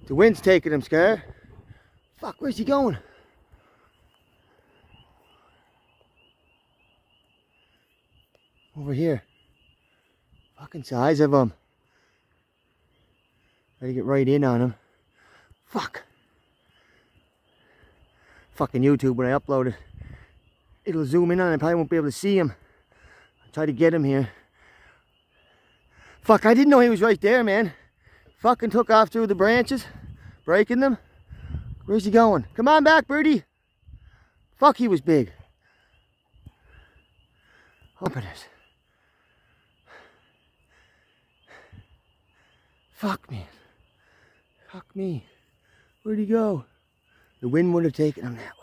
The wind's taking him, Scar. Fuck, where's he going? Over here. Fucking size of him. Gotta get right in on him. Fuck. Fucking YouTube, when I upload it, it'll zoom in on him. I probably won't be able to see him. I'll try to get him here. Fuck, I didn't know he was right there, man. Fucking took off through the branches, breaking them. Where's he going? Come on back, birdie. Fuck, he was big. Open it. Fuck, man. Fuck me. Where'd he go? The wind would have taken him that way.